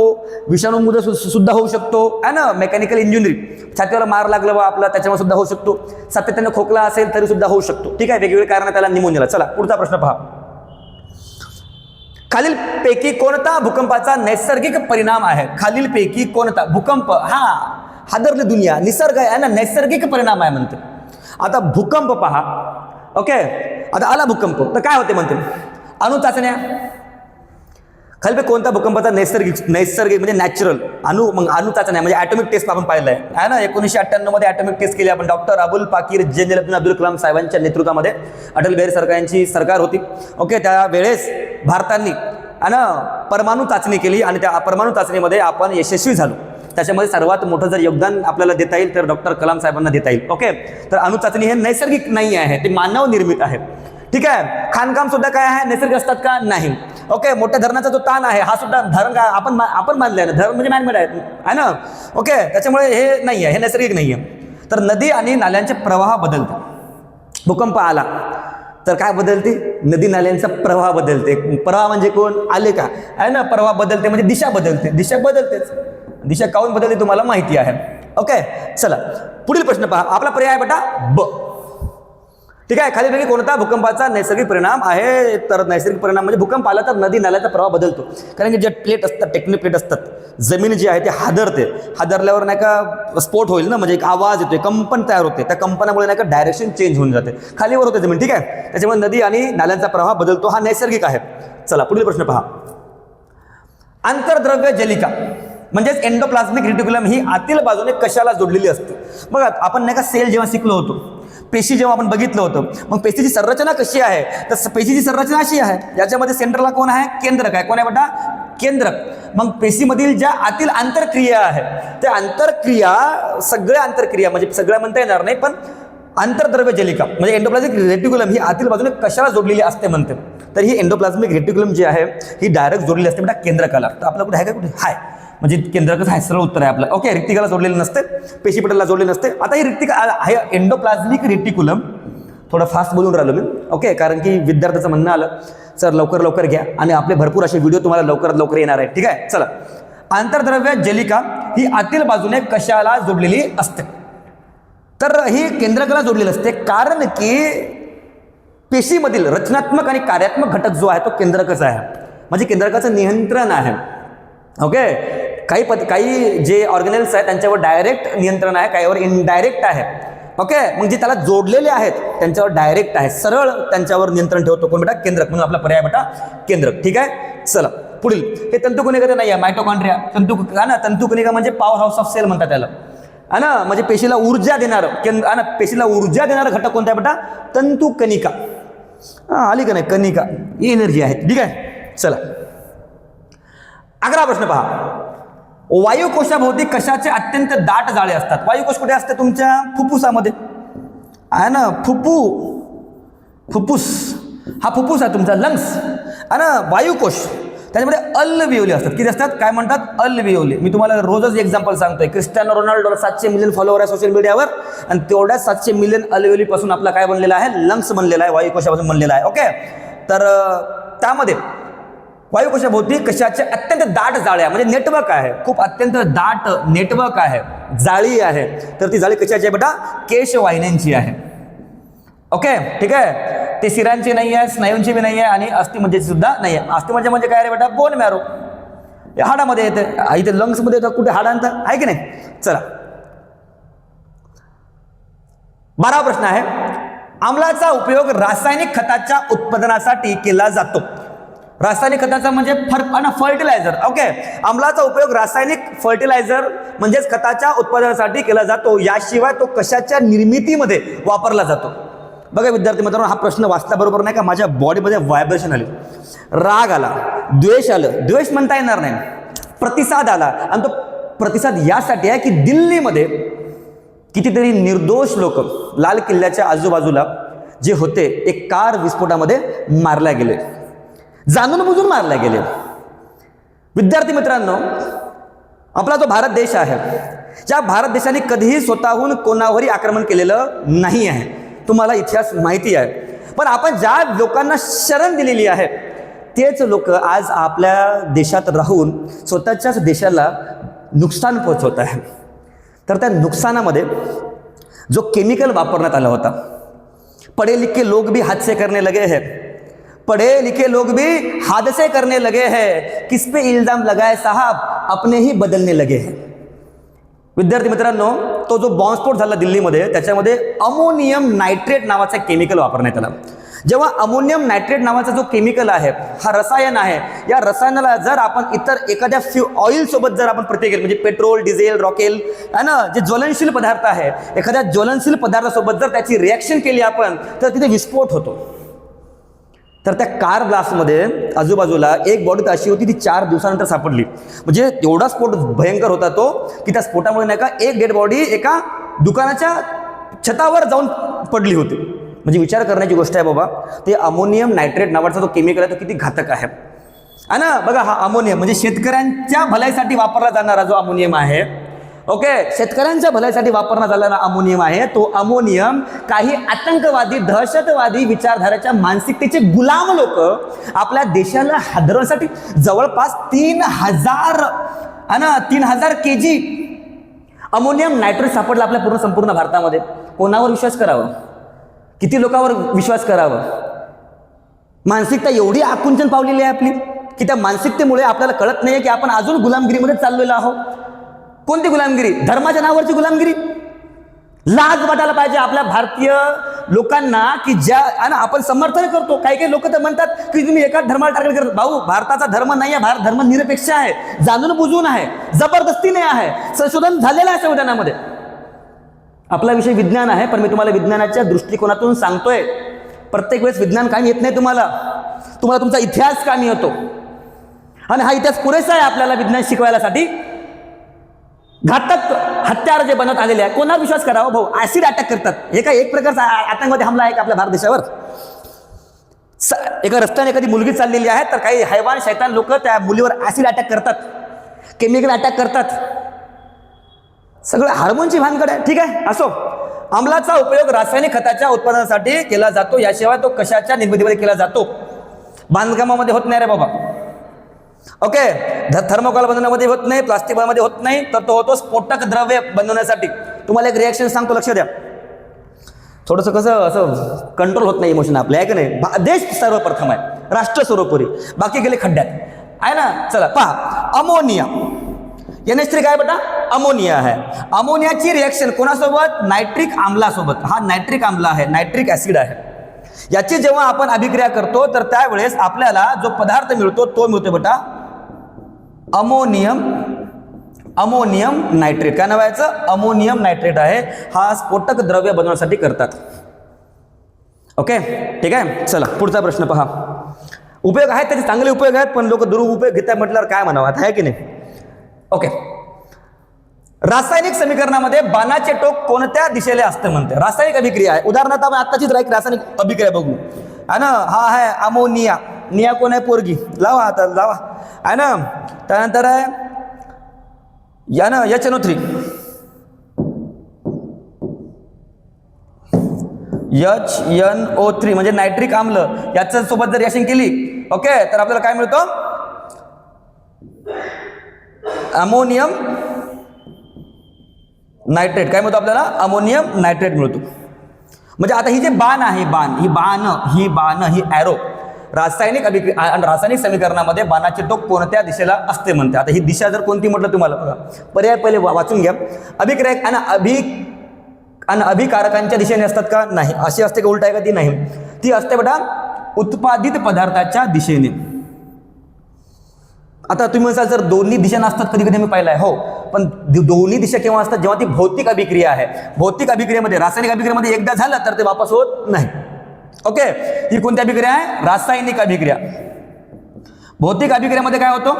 विषाणूमुळे सुद्धा होऊ शकतो, आहे ना. मेकॅनिकल इंजुरी, छातीवर मार लागलं बा आपला, त्याच्यामुळे सुद्धा होऊ शकतो. सातत्याने खोकला असेल तरी सुद्धा होऊ शकतो. ठीक आहे. वेगवेगळे कारण आहे त्याला निमोनियाला. चला पुढचा प्रश्न पहा. खालीलपैकी कोणता भूकंपाचा नैसर्गिक परिणाम आहे? खालीलपैकी कोणता भूकंप, हा हादरली दुनिया, निसर्ग आहे ना, नैसर्गिक परिणाम आहे म्हणते. आता भूकंप पहा. ओके, आता आला भूकंप तर काय होते म्हणते? अणुचाचण्या. खालीलपैकी कोणता भूकंपाचा नैसर्गिक म्हणजे नॅचरल मग अणुचाचण्या म्हणजे ॲटॉमिक टेस्ट आपण पाहिलं आहे ना. 1998 मध्ये ॲटॉमिक टेस्ट केली आपण. डॉक्टर अबुल पाकीर जनरल अब्दुल कलाम साहेबांच्या नेतृत्वामध्ये अटल बिहारी सरकारची सरकार होती. ओके, त्यावेळेस भारताने परमाणु चाचणी केली आणि त्या परमाणु चाचणीमध्ये आपण यशस्वी झालो. त्याच्यामध्ये सर्वात मोठं जर योगदान आपल्याला देता येईल तर डॉक्टर कलाम साहेबांना देता येईल. ओके, तर अणुचाचणी हे नैसर्गिक नाही आहे, ते मानव निर्मित आहे. ठीक आहे. खाणकाम सुद्धा काय आहे? नैसर्गिक असतात का? नाही. ओके, मोठ्या धरणाचा जो ताण आहे हा सुद्धा धरण काय आपण मानले आहे ना, धरण म्हणजे मॅनमेड आहे ना. ओके, त्याच्यामुळे हे नाही आहे, हे नैसर्गिक नाही आहे. तर नदी आणि नाल्यांचे प्रवाह बदलतात. भूकंप आला तर काय बदलते? नदी नाल्यांचा प्रवाह बदलते. प्रवाह म्हणजे कोण? आले का आहे ना. प्रवाह बदलते म्हणजे दिशा बदलते. दिशा बदलतेच. दिशा काऊन बदलते तुम्हाला माहिती आहे. ओके, चला पुढील प्रश्न पहा. आपला पर्याय आहे बेटा ब. ठीक आहे. खालीलपैकी कोणता भूकंपाचा नैसर्गिक परिणाम आहे? तर नैसर्गिक परिणाम म्हणजे भूकंप आला तर नदी नाल्याचा प्रवाह बदलतो. कारण की जे प्लेट असतात, टेक्निक प्लेट असतात, जमीन जी आहे ती हादरते. हादरल्यावर नाही का स्फोट होईल ना, म्हणजे एक आवाज येतोय, कंपन तयार होते. त्या कंपनामुळे नाही का डायरेक्शन चेंज होऊन जाते, खालीवर होते जमीन. ठीक आहे. त्याच्यामुळे नदी आणि नाल्यांचा प्रवाह बदलतो, हा नैसर्गिक आहे. चला पुढील प्रश्न पहा. आंतरद्रव्य जलिका म्हणजेच एंडोप्लाझ्मिक रेटिक्युलम ही आतील बाजूने कशाला जोडलेली असते? बघा, आपण नाही का सेल जेव्हा शिकलो होतो, पेशी जेव्हा आपण बघितलं होतं, मग पेशीची संरचना कशी आहे? तर पेशीची संरचना अशी आहे, याच्यामध्ये सेंटरला कोण आहे? केंद्रक आहे. कोण आहे बेटा? केंद्रक. मग पेशीमधील ज्या आतील आंतरक्रिया आहे त्या आंतरक्रिया, सगळ्या आंतरक्रिया म्हणजे सगळ्या म्हणता येणार नाही, पण आंतरद्रव्य जलिका म्हणजे एंडोप्लाझ्मिक रेटिक्युलम ही आतील बाजूने कशाला जोडलेली असते म्हणते? तर ही एंडोप्लाझ्मिक रेटिक्युलम जी आहे ही डायरेक्ट जोडलेली असते बेटा केंद्रकाला. तर आपलं कुठे आहे का? कुठे हाय म्हणजे केंद्रकच आहे, सरळ उत्तर आहे आपलं. ओके, रिक्तिकाला जोडलेलं नसते, पेशीपटलला जोडलेलं नसते. आता ही हे एंडोप्लाझ्मिक रेटिक्युलम, थोडं फास्ट बोलून राहिलो मी. ओके, कारण की विद्यार्थ्याचं म्हणणं आलं सर लवकर लवकर घ्या आणि आपले भरपूर असे व्हिडिओ तुम्हाला लवकरात लवकर येणार आहे. ठीक आहे. चला, आंतरद्रव्य जलिका ही आतील बाजूने कशाला जोडलेली असते? तर ही केंद्रकाला जोडलेली असते, कारण की पेशीमधील रचनात्मक आणि कार्यात्मक घटक जो आहे तो केंद्रकच आहे, म्हणजे केंद्रकाचं नियंत्रण आहे. ओके, काही जे ऑर्गेनेल्स आहेत त्यांच्यावर डायरेक्ट नियंत्रण आहे, काहीवर इनडायरेक्ट आहे. ओके, मग जे त्याला जोडलेले आहेत त्यांच्यावर डायरेक्ट आहे, सरळ त्यांच्यावर नियंत्रण ठेवतो कोण बेटा? केंद्रक. म्हणून आपला पर्याय बेटा केंद्रक. ठीक आहे. चला पुढील. हे तंतुकणिका नाही आहे, मायटोकॉन्ड्रिया. तंतुकणिका म्हणजे पॉवर हाऊस ऑफ सेल म्हणतात त्याला, है ना. म्हणजे पेशीला ऊर्जा देणारं पेशीला ऊर्जा देणारा घटक कोणता आहे बेटा? तंतुकणिका. आली का नाही? कणिका ही एनर्जी आहे. ठीक आहे. चला 11 प्रश्न पहा. वायुकोशाभोवती कशाचे अत्यंत दाट जाळे असतात? वायुकोश कुठे असते? तुमच्या फुफ्फुसामध्ये आहे ना. फुफ्फुस हा फुफ्फुस आहे तुमचा, लंग्स आहे ना. वायुकोश त्याच्यामध्ये अल्विओली असतात. किती असतात? काय म्हणतात? अल्विओली. मी तुम्हाला रोजच एक्झाम्पल सांगतोय. क्रिस्टियानो रोनाल्डोला 700 मिलियन फॉलोअर आहे सोशल मीडियावर, आणि तेवढ्या 700 मिलियन अल्विओली पासून आपला काय बनलेला आहे? लंग्स बनलेला आहे, वायुकोशापासून बनलेला आहे. ओके, तर त्यामध्ये वायुकोशाभोवती कशाचे अत्यंत दाट जाळ्या म्हणजे नेटवर्क आहे, खूप अत्यंत दाट नेटवर्क आहे, जाळी आहे. तर ती जाळी कशाची आहे बेटा? केशवाहिन्यांची आहे. ओके, ठीक आहे. ते शिरांची नाही आहे, स्नायूंची बी नाही आहे, आणि अस्थिमज्जेची सुद्धा नाही आहे. अस्थिमज्जा म्हणजे काय रे बेटा? Bone marrow. हाडामध्ये येते, इथे लंग्समध्ये येतं. कुठे? हाडांत आहे की नाही? चला 12वा प्रश्न आहे. आम्लाचा उपयोग रासायनिक खताच्या उत्पादनासाठी केला जातो. रासायनिक खताचा म्हणजे फर्टिलायझर. ओके, आम्लाचा उपयोग रासायनिक फर्टिलायझर म्हणजेच खताच्या उत्पादनासाठी केला जातो. याशिवाय तो कशाच्या निर्मितीमध्ये वापरला जातो? बघा विद्यार्थी मित्रांनो, हा प्रश्न वाचता बरोबर नाही का माझ्या बॉडीमध्ये व्हायब्रेशन आले, राग आला, द्वेष आलं. द्वेष म्हणता येणार नाही, प्रतिसाद आला. आणि तो प्रतिसाद यासाठी आहे की दिल्लीमध्ये कितीतरी निर्दोष लोक लाल किल्ल्याच्या आजूबाजूला जे होते एक कार विस्फोटामध्ये मारल्या गेले, जाणून बुजून मारल्या गेले. विद्यार्थी मित्रांनो, आपला जो भारत देश आहे, त्या भारत देशाने कधीही स्वतःहून कोणावरही आक्रमण केलेलं नाही आहे. तुम्हाला इतिहास माहिती आहे. पण आपण ज्या लोकांना शरण दिलेली आहे तेच लोक आज आपल्या देशात राहून स्वतःच्याच देशाला नुकसान पोहोचवत आहे. तर त्या नुकसानामध्ये जो केमिकल वापरण्यात आला होता, पढ़े लिखे लोग भी हादसे करने लगे हैं, पढ़े लिखे लोग भी हादसे करने लगे हैं, किस पे इल्जाम लगाए साहब, अपने ही बदलने लगे हैं. विद्यार्थी मित्रांनो, तो जो बॉम्बस्फोट झाला दिल्लीमध्ये त्याच्यामध्ये अमोनियम नायट्रेट नावाचं केमिकल वापरण्यात आलं. जेव्हा अमोनियम नायट्रेट नावाचा जो केमिकल आहे, हा रसायन आहे, या रसायनाला जर आपण इतर एखाद्या ऑइल सोबत जर आपण प्रत्येक म्हणजे पेट्रोल, डिझेल, रॉकेल आहे ना, जे ज्वलनशील पदार्थ आहे, एखाद्या ज्वलनशील पदार्थासोबत जर त्याची रिॲक्शन केली आपण तर तिथे विस्फोट होतो. तर त्या कार ब्लास्टमध्ये आजूबाजूला एक बॉडी अशी होती, ती 4 दिवसानंतर सापडली. म्हणजे एवढा स्फोट भयंकर होता तो, की त्या स्फोटामुळे नाही का एक डेड बॉडी एका दुकानाच्या छतावर जाऊन पडली होती. म्हणजे विचार करण्याची गोष्ट आहे बाबा, ते अमोनियम नायट्रेट नावाचा जो केमिकल आहे तो किती घातक आहे. ना बघा, हा अमोनियम म्हणजे शेतकऱ्यांच्या भल्यासाठी वापरला जाणारा जो अमोनियम आहे, ओके, शेतकऱ्यांच्या भल्यासाठी वापरण्यात आलेला अमोनियम आहे, तो अमोनियम काही आतंकवादी, दहशतवादी विचारधाराच्या मानसिकतेचे गुलाम लोक आपल्या देशाला हादरवण्यासाठी जवळपास 3000 kg अमोनियम नायट्रेट सापडला आपल्या संपूर्ण भारतामध्ये. कोणावर विश्वास करावा, किती लोकांवर विश्वास करावा. मानसिकता एवढी आकुंचन पावलेली आहे आपली, की त्या मानसिकतेमुळे आपल्याला कळत नाहीये की आपण अजून गुलामगिरीमध्ये चाललेलो आहोत. कोणती गुलामगिरी? धर्माच्या नावावरची गुलामगिरी. लाज वाटायला पाहिजे आपल्या भारतीय लोकांना, की ज्या आपण समर्थन करतो. काही काही लोक तर म्हणतात की तुम्ही एकाच धर्माला टार्गेट करत. भाऊ, भारताचा धर्म नाही आहे, भारत धर्म निरपेक्ष आहे, जाणून बुजून आहे, जबरदस्तीने आहे, संशोधन झालेलं आहे संविधानामध्ये. आपला विषय विज्ञान आहे, पण मी तुम्हाला विज्ञानाच्या दृष्टिकोनातून सांगतोय. प्रत्येक वेळेस विज्ञान कामी येत नाही तुम्हाला तुमचा इतिहास कामी येतो. आणि हा इतिहास पुरेसा आहे आपल्याला विज्ञान शिकवायसाठी. घातक हत्यार जे बनत आलेले आहे, कोणावर विश्वास करावा भाऊ? ऍसिड अटॅक करतात. हे काय एक प्रकारचा आतंकवादी हमला आहे का आपल्या भारत देशावर? एका रस्त्याने एखादी मुलगी चाललेली आहे, तर काही हैवान शैतान लोक त्या मुलीवर ऍसिड अटॅक करतात, केमिकल अटॅक करतात. सगळं हार्मोनची भानगड आहे. ठीक आहे, असो. अंमलाचा उपयोग रासायनिक खताच्या उत्पादनासाठी केला जातो, याशिवाय तो कशाच्या निर्मितीमध्ये केला जातो? बांधकामामध्ये होत नाही रे बाबा. ओके, थर्मोकॉल बनवण्यामध्ये होत नाही, प्लास्टिक बनवण्यामध्ये होत नाही, तर तो होतो स्फोटक द्रव्य बनवण्यासाठी. तुम्हाला एक रिॲक्शन सांगतो, लक्ष द्या. थोडंसं कसं असं कंट्रोल होत नाही इमोशन आपले, आहे की नाही? देश सर्वप्रथम आहे, राष्ट्र सर्वोपरी, बाकी गेले खड्ड्यात आहे ना. चला पहा, अमोनिया NH3 काय बेटा? अमोनिया आहे. अमोनियाची रिॲक्शन कोणासोबत? नायट्रिक आम्लासोबत. हा नायट्रिक आम्ल आहे, नायट्रिक ऍसिड आहे. याची जेव्हा आपण अभिक्रिया करतो तर त्यावेळेस आपल्याला जो पदार्थ मिळतो तो मिळतो बेटा अमोनियम नायट्रेट. काय नाव आहे याचं? अमोनियम नायट्रेट आहे. हा स्फोटक द्रव्य बनवण्यासाठी करतात. ओके, ठीक आहे. चला पुढचा प्रश्न पहा. उपयोग आहेत त्याचे, चांगले उपयोग आहेत, पण लोक दुरुपयोग घेतात म्हटल्यावर काय म्हणावं आता, आहे की नाही? ओके, रासायनिक समीकरणामध्ये बाणाचे टोक कोणत्या दिशेला असते म्हणते? रासायनिक अभिक्रिया आहे. उदाहरणार्थ आपण आत्ताचीच रासायनिक अभिक्रिया बघू, है ना. हा आहे अमोनिया. निया कोण आहे? पोरगी. लावा आता, लावा, आहे ना. त्यानंतर आहे या ना HNO3, HNO3 म्हणजे नायट्रिक आम्ल. याच्या सोबत जर रिएक्शन केली, ओके, तर आपल्याला काय मिळतं? Ammonium nitrate. काय मिळतो आपल्याला? अमोनियम नायट्रेट मिळतो. म्हणजे आता ही जे बाण आहे, ही ॲरो रासायनिक अभिक्रिया, रासायनिक समीकरणामध्ये बाणाचे टोक कोणत्या दिशेला असते म्हणते. आता ही दिशा जर कोणती म्हटलं तुम्हाला, बघा पर्याय पहिले वाचून घ्या. अभिक्रिया आणि अभिकारकांच्या दिशेने असतात का? नाही. अशी असते का? उलट आहे का? ती नाही. ती असते बेटा उत्पादित पदार्थाच्या दिशेने. आता तुम्ही म्हणाल सर दोन्ही दिशा नसतात, कधी कधी मी पाहिलं आहे. हो, पण दोन्ही दिशा केव्हा असतात? जेव्हा ती भौतिक अभिक्रिया आहे. भौतिक अभिक्रियेमध्ये, रासायनिक अभिक्रियेमध्ये एकदा झालं तर ते वापस होत नाही. ओके, ही कोणती अभिक्रिया आहे? रासायनिक अभिक्रिया. भौतिक अभिक्रियेमध्ये काय होतं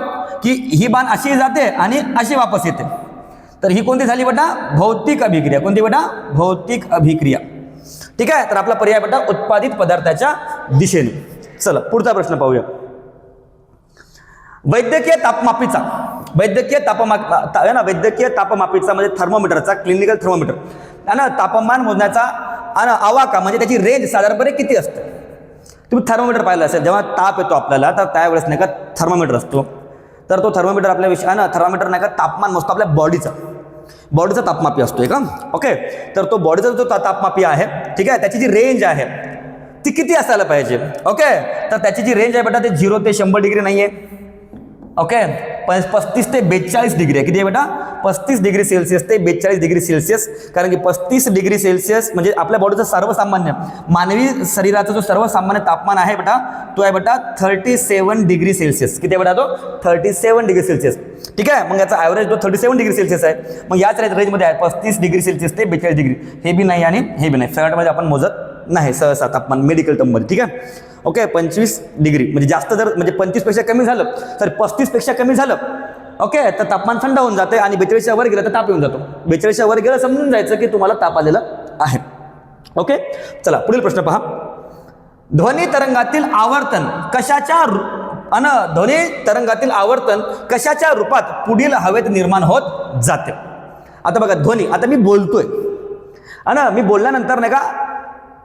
की ही बाण अशी जाते आणि अशी वापस येते. तर ही कोणती झाली बेटा? भौतिक अभिक्रिया. कोणती बेटा? भौतिक अभिक्रिया. ठीक आहे, तर आपला पर्याय बेटा उत्पादित पदार्थाच्या दिशेने. चला पुढचा प्रश्न पाहूया. वैद्यकीय तापमापीचा म्हणजे थर्मोमीटरचा, क्लिनिकल थर्मोमीटर आहे ना, तापमान मोजण्याचा आवाका म्हणजे त्याची रेंज साधारणपणे किती असते? तुम्ही थर्मोमीटर पाहिलं असेल, जेव्हा ताप येतो आपल्याला तर त्यावेळेस नाही का थर्मोमीटर असतो. तर तो थर्मोमीटर आपल्या विषय ना, थर्मोमीटर नाही का तापमान मोजतो आपल्या बॉडीचा तापमापी असतो का? ओके, तर तो बॉडीचा जो तापमापी आहे, ठीक आहे, त्याची जी रेंज आहे ती किती असायला पाहिजे. ओके, तर त्याची जी रेंज आहे बेटा ते 0 ते 100 डिग्री नाही आहे. ओके, 35 ते 42 डिग्री आहे. किती आहे बेटा? 35 डिग्री सेल्सिअस ते 42 डिग्री सेल्सिअस. कारण की 35 डिग्री सेल्सिअस म्हणजे आपल्या बॉडीचं सर्वसामान्य मानवी शरीराचा जो सर्वसामान्य तापमान आहे बेटा तो आहे बेटा 37 डिग्री सेल्सिअस. किती आहे बेटा? तो 37 डिग्री सेल्सिअस. ठीक आहे, मग याचा ॲव्हरेज तो 37 डिग्री सेल्सिअस आहे. मग याच रेंजमध्ये आहे 35 डिग्री सेल्सिअस ते 42 डिग्री. हे बी नाही आणि हे बी नाही. फ्लॅटमध्ये आपण मोजत नाही सहसा तापमान मेडिकल टर्ममध्ये. ठीक आहे, ओके. 25 डिग्री म्हणजे जास्त जर म्हणजे 25पेक्षा कमी झालं तर 35पेक्षा कमी झालं ओके तर तापमान थंड होऊन जाते आणि 42च्या वर गेलं तर ताप येऊन जातो. 42च्या वर गेलं समजून जायचं की तुम्हाला ताप आलेला आहे. ओके, चला पुढील प्रश्न पहा. ध्वनी तरंगातील आवर्तन कशाच्या ध्वनी तरंगातील आवर्तन कशाच्या रूपात पुढील हवेत निर्माण होत जाते. आता बघा ध्वनी, आता मी बोलतोय मी बोलल्यानंतर नाही का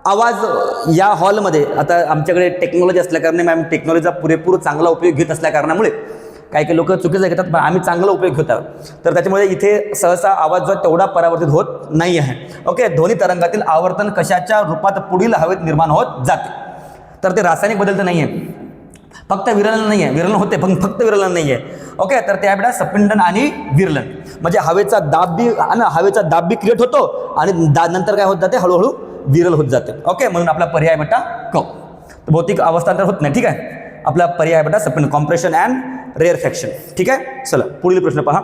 आवाज या हॉलमध्ये, आता आमच्याकडे टेक्नॉलॉजी असल्याकारणे आम्ही टेक्नॉलॉजीचा पुरेपूर चांगला उपयोग घेत असल्या कारणामुळे काही काही लोक चुकीचं घेतात पण आम्ही चांगला उपयोग घेत आहोत. तर त्याच्यामुळे इथे सहसा आवाज जो तेवढा परावर्तित होत नाही आहे. ओके, ध्वनी तरंगातील आवर्तन कशाच्या रूपात पुढील हवेत निर्माण होत जाते. तर ते रासायनिक बदल तर नाही आहे, फक्त विरलन नाही आहे. विरलन होते पण फक्त विरलन नाही आहे. ओके, तर त्या बेटा सपिंडन आणि विरलन म्हणजे हवेचा दाब बी क्रिएट होतो आणि नंतर काय होत जाते हळूहळू विरल होत जाते. ओके, म्हणून आपला पर्याय बेटा क. भौतिक अवस्थांतर होत नाही. ठीक आहे, आपला पर्याय बेटा सपिंडन, कॉम्प्रेशन अँड रेअरफॅक्शन. ठीक आहे, चला पुढील प्रश्न पहा.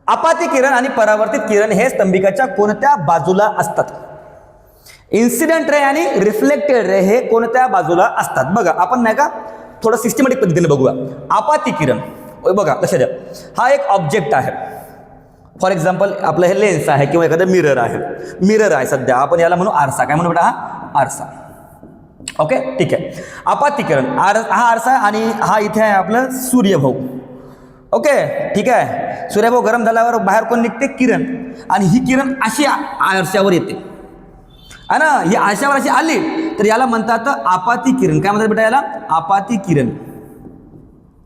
आपाती किरण आणि परावर्तित किरण हे स्तंभिकाच्या कोणत्या बाजूला असतात. इन्सिडेंट रे आणि रिफ्लेक्टेड रे हे कोणत्या बाजूला असतात. बघा आपण नाही का थोडं सिस्टमॅटिक पद्धतीने बघूया. आपाती किरण बघा लक्षात द्या, हा एक ऑब्जेक्ट आहे. फॉर एक्झाम्पल आपलं हे लेन्स आहे किंवा एखादं मिरर आहे. मिरर आहे सध्या, आपण याला म्हणू आरसा. काय म्हणू बेटा? हा आरसा. ओके, ठीक आहे. आपाती किरण हा आरसा आहे आणि हा इथे आहे आपलं सूर्यभाऊ. ओके, ठीक आहे. सूर्यभाऊ गरम झाल्यावर बाहेर कोण निघते? किरण. आणि ही किरण अशी आरशावर येते है ना. ही आरशावर अशी आली तर याला म्हणतात आपाती किरण. काय म्हणतात बेटा याला? आपाती किरण.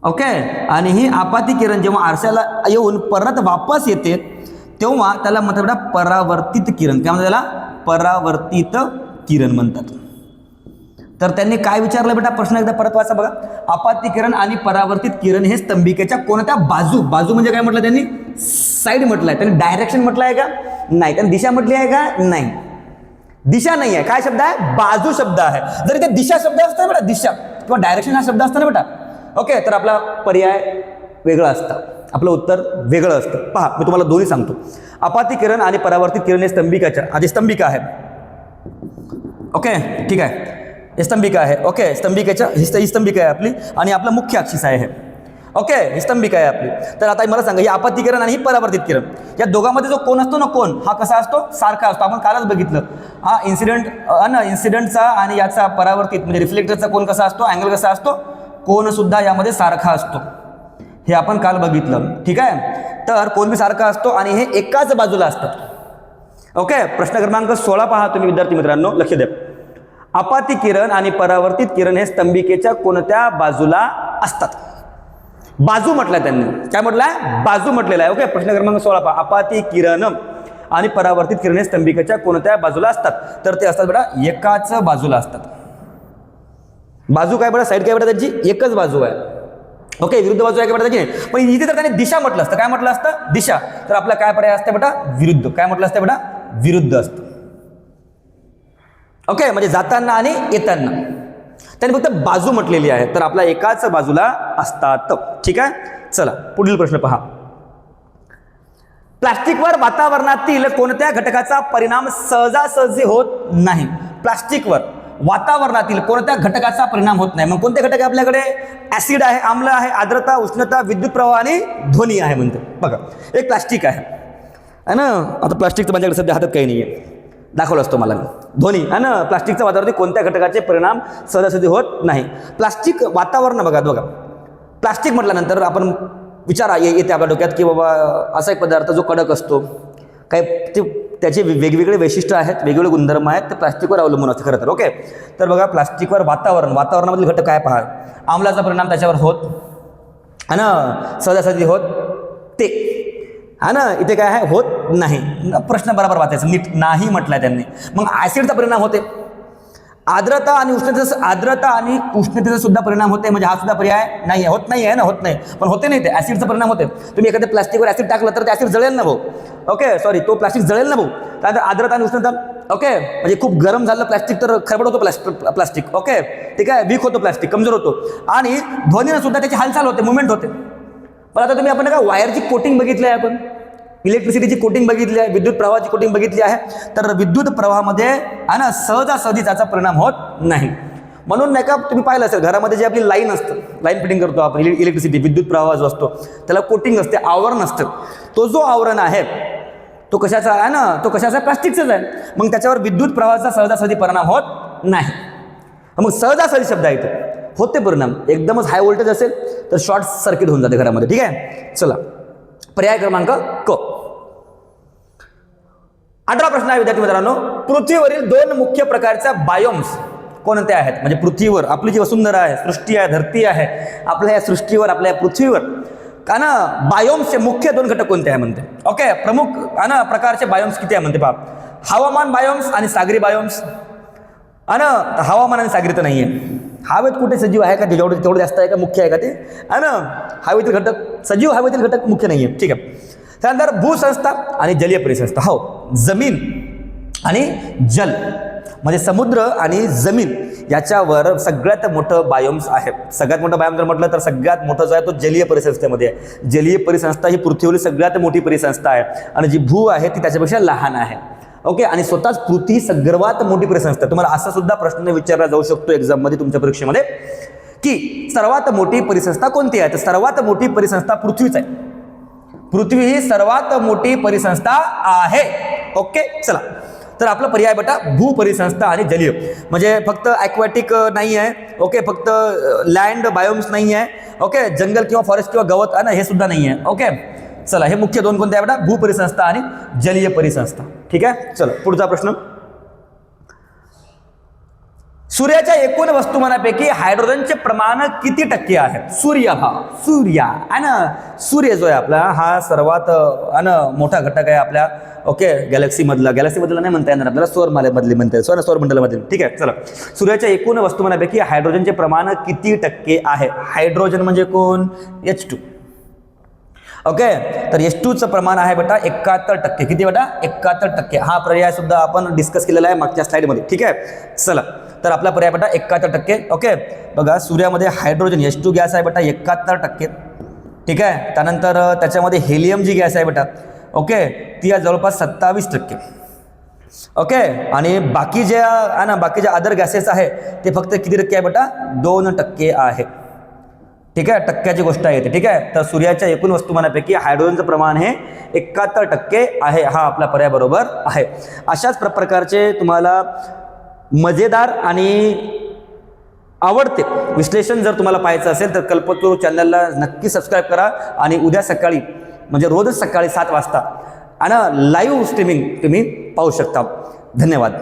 ओके, आणि ही आपाती किरण जेव्हा आरशाला येऊन परत वापस येते तेव्हा त्याला म्हणतात बेटा परावर्तित किरण. काय म्हणतात त्याला? परावर्तित किरण म्हणतात. तर त्यांनी काय विचारलं बेटा? प्रश्न एकदा परत वाचा बघा. आपाती किरण आणि परावर्तित किरण हे स्तंभिकेच्या कोणत्या बाजू म्हणजे काय म्हटलं त्यांनी? साईड म्हटलंय. त्यांनी डायरेक्शन म्हटलं आहे का? नाही. त्यांनी दिशा म्हटली आहे का? नाही, दिशा नाही आहे. काय शब्द आहे? बाजू शब्द आहे. जर इथे दिशा शब्द असतो बेटा, दिशा किंवा डायरेक्शन हा शब्द असतो ना बेटा, ओके, तर आपला पर्याय वेगळा असतं, आपलं उत्तर वेगळं असतं. पहा मी तुम्हाला दोन्ही सांगतो. आपाती किरण आणि परावर्तित किरण हे स्तंभिकाच्या आधी स्तंभिका आहे. ओके, ठीक आहे, हे स्तंभिका आहे. ओके, स्तंभिकेच्या ही स्तंभिका आहे आपली आणि आपला मुख्य अक्षिस आहे हे. ओके, ही स्तंभिका आहे आपली. तर आता मला सांगा, ही आपाती किरण आणि ही परावर्तित किरण या दोघांमध्ये जो कोण असतो ना, कोण हा कसा असतो? सारखा असतो. आपण कालच बघितलं हा इन्सिडेंटचा आणि याचा परावर्तित म्हणजे रिफ्लेक्टरचा कोण कसा असतो? अँगल कसा असतो? कोण सुद्धा यामध्ये सारखा असतो. हे आपण काल बघितलं. ठीक आहे, तर कोण बी सारखा असतो आणि हे एकाच बाजूला असतात. ओके, प्रश्न क्रमांक 16 पहा तुम्ही विद्यार्थी मित्रांनो, लक्ष द्या. आपाती किरण आणि परावर्तित किरण हे स्तंभिकेच्या कोणत्या बाजूला असतात? बाजू म्हटलंय त्यांनी. काय म्हटलंय? बाजू म्हटलेला आहे. ओके, प्रश्न क्रमांक 16 पहा. आपाती किरण आणि परावर्तित किरण हे स्तंभिकेच्या कोणत्या बाजूला असतात? तर ते असतात बेटा एकाच बाजूला असतात. बाजू काय बेटा? साईड काय बेटा त्याची? एकच बाजू आहे. ओके, विरुद्ध बाजू आहे का बेटा त्याची? पण इथे तर त्यांनी दिशा म्हटलं असतं. काय म्हटलं असतं? दिशा. तर आपला काय पर्याय असतं बेटा? विरुद्ध. काय म्हटलं असतं बेटा? विरुद्ध असतं. ओके, म्हणजे जाताना आणि येताना त्यांनी फक्त बाजू म्हटलेली आहे. तर आपला एकाच बाजूला असतात. ठीक आहे, चला पुढील प्रश्न पहा. प्लास्टिकवर वातावरणातील कोणत्या घटकाचा परिणाम सहजासहजी होत नाही? प्लास्टिकवर वातावरणातील कोणत्या घटकाचा परिणाम होत नाही? मग कोणते घटक आहे आपल्याकडे? ऍसिड आहे, आम्ल आहे, आर्द्रता, उष्णता, विद्युत प्रवाह आणि ध्वनी आहे म्हणते. बघा एक प्लास्टिक आहे ना. आता प्लास्टिकचं माझ्याकडे सध्या हातात काही नाही आहे, दाखवलं असतो मला. ध्वनी आहे ना. प्लास्टिकच्या वातावरणातील कोणत्या घटकाचे परिणाम सहजासहजी होत नाही? प्लास्टिक वातावरण बघा. प्लास्टिक म्हटल्यानंतर आपण विचार येते आपल्या डोक्यात की बाबा असा एक पदार्थ जो कडक असतो, काय ते त्याचे वेगवेगळे वैशिष्ट्य आहेत, वेगवेगळे गुणधर्म आहेत, ते प्लास्टिकवर अवलंबून असते खरं तर. ओके, तर बघा प्लास्टिकवर वातावरणामधील घटक काय पहा. आम्लाचा परिणाम त्याच्यावर होत है ना, सहजासहजी होत ते है ना. इथे काय आहे? होत नाही. प्रश्न बरोबर वाचायचं नीट. नाही म्हटलाय त्यांनी. मग ऍसिडचा परिणाम होते. आर्द्रता आणि उष्णतेचा सुद्धा परिणाम होते, म्हणजे हा सुद्धा पर्याय नाही आहे, होत नाही आहे ना, होत नाही, पण होते नाही ते ऍसिडचा परिणाम होते. तुम्ही एखाद्या प्लास्टिकवर ऍसिड टाकलं तर ते ऍसिड जळेल ना भाऊ. ओके सॉरी, तो प्लास्टिक जळेल ना भाऊ. त्यानंतर आर्द्रता आणि उष्णता. ओके, म्हणजे खूप गरम झालं प्लास्टिक तर खरबड होतो प्लास्टिक. ओके ठीक आहे, वीक होतो प्लास्टिक, कमजोर होतो. आणि ध्वनीनं सुद्धा त्याची हालचाल होते, मुवमेंट होते. पण आता तुम्ही आपण का वायरची कोटिंग बघितली आहे, आपण इलेक्ट्रिसिटीची कोटिंग बघितली आहे, विद्युत प्रवाहाची कोटिंग बघितली आहे, तर विद्युत प्रवाहामध्ये आहे ना सहजासहजी त्याचा परिणाम होत नाही. म्हणून नाही का तुम्ही पाहिलं असेल घरामध्ये जे आपली लाईन असतं, लाईन फिटिंग करतो आपण, इलेक्ट्रिसिटी विद्युत प्रवाह जो असतो त्याला कोटिंग असते, आवरण असतं. तो जो आवरण आहे तो कशाचा आहे ना, तो कशाचा प्लास्टिकचाच आहे. मग त्याच्यावर विद्युत प्रवाहाचा सहजासहजी परिणाम होत नाही. मग सहजासहजी शब्द आहे इथे, होते परिणाम. एकदमच हाय व्होल्टेज असेल तर शॉर्ट सर्किट होऊन जाते घरामध्ये. ठीक आहे, चला पर्याय क्रमांक क. 18 प्रश्न आहे विद्यार्थी मित्रांनो. पृथ्वीवरील 2 मुख्य प्रकारच्या बायोम्स कोणते आहेत? म्हणजे पृथ्वीवर आपली जी वसुंधरा आहे, सृष्टी आहे, धरती आहे, आपल्या या सृष्टीवर, आपल्या पृथ्वीवर का ना बायोम्सचे मुख्य 2 घटक कोणते आहे म्हणते. ओके, प्रमुख ना प्रकारचे बायोम्स किती आहे म्हणते पहा. हवामान बायोम्स आणि सागरी बायोम्स. हवामान आणि सागरी तर नाहीये. हवेत कुठे सजीव आहे का, तेवढं जास्त आहे का, मुख्य आहे का ते, है ना. हवेतील घटक, सजीव हवेतील घटक मुख्य नाहीये. ठीक आहे. त्यानंतर भूसंस्था आणि जलीय परिसंस्था. हो, जमीन आणि जल म्हणजे समुद्र आणि जमीन याच्यावर सगळ्यात मोठं बायोम्स आहे. सगळ्यात मोठं बायोम जर म्हटलं तर सगळ्यात मोठं जो आहे तो जलीय परिसंस्थेमध्ये आहे. जलीय परिसंस्था ही पृथ्वीवरील सगळ्यात मोठी परिसंस्था आहे आणि जी भू आहे ती त्याच्यापेक्षा लहान आहे. ओके, आणि स्वतःच पृथ्वी सर्वात मोठी परिसंस्था. तुम्हाला असा सुद्धा प्रश्न विचारला जाऊ शकतो एक्झाममध्ये तुमच्या परीक्षेमध्ये की सर्वात मोठी परिसंस्था कोणती आहे? तर सर्वात मोठी परिसंस्था पृथ्वीच आहे. पृथ्वी ही सर्वात मोठी परिसंस्था आहे. ओके चला, तर आपला पर्याय बेटा भूपरिसंस्था आणि जलीय, म्हणजे फक्त ॲक्वॅटिक नाही आहे. ओके, फक्त लँड बायोम्स नाही आहे. ओके, जंगल किंवा फॉरेस्ट किंवा गवत आहे ना, हे सुद्धा नाही आहे. ओके चला, हे मुख्य 2 कोणते आहे बेटा? भूपरिसंस्था आणि जलीय परिसंस्था. ठीक आहे, चला पुढचा प्रश्न. सूर्याच्या एकूण वस्तुमानापैकी हायड्रोजनचे प्रमाण किती टक्के आहे? सूर्य आहे ना, सूर्य जो आहे आपला हा सर्वात मोठा घटक आहे आपल्या ओके गॅलेक्सी मधला नाही म्हणता येणार आपल्याला, सौरमालेमधली म्हणता येईल, सौरमंडलामधली. ठीक आहे, चला सूर्याच्या एकूण वस्तुमानापैकी हायड्रोजनचे प्रमाण किती टक्के आहे? हायड्रोजन म्हणजे कोण? H2. ओके, तर H2चं प्रमाण आहे बेटा 71%. किती बेटा? 71%. हा पर्याय सुद्धा आपण डिस्कस केलेला आहे मागच्या स्लाइडमध्ये. ठीक आहे, चला तर आपला पर्याय बेटा 71%. ओके, बघा सूर्यामध्ये हायड्रोजन H2 गॅस आहे बेटा 71%. ठीक आहे, त्यानंतर त्याच्यामध्ये हेलियम जी गॅस आहे बेटा ओके ती आहे जवळपास 27%. ओके, आणि बाकी ज्या अदर गॅसेस आहे ते फक्त किती टक्के आहे बेटा? 2% आहे. ठीक आहे, टक्क्याची गोष्ट आहे ते. ठीक आहे, तर सूर्याच्या एकूण वस्तुमानापैकी हायड्रोजनचं प्रमाण हे 71% आहे. हा आपला पर्याय बरोबर आहे. अशाच प्रकारचे तुम्हाला मजेदार आणि आवडते विश्लेषण जर तुम्हाला पाहायचं असेल तर कल्पतरू चॅनलला नक्की सबस्क्राईब करा. आणि उद्या सकाळी म्हणजे रोजच सकाळी 7 वाजता लाईव्ह स्ट्रीमिंग तुम्ही पाहू शकता. धन्यवाद.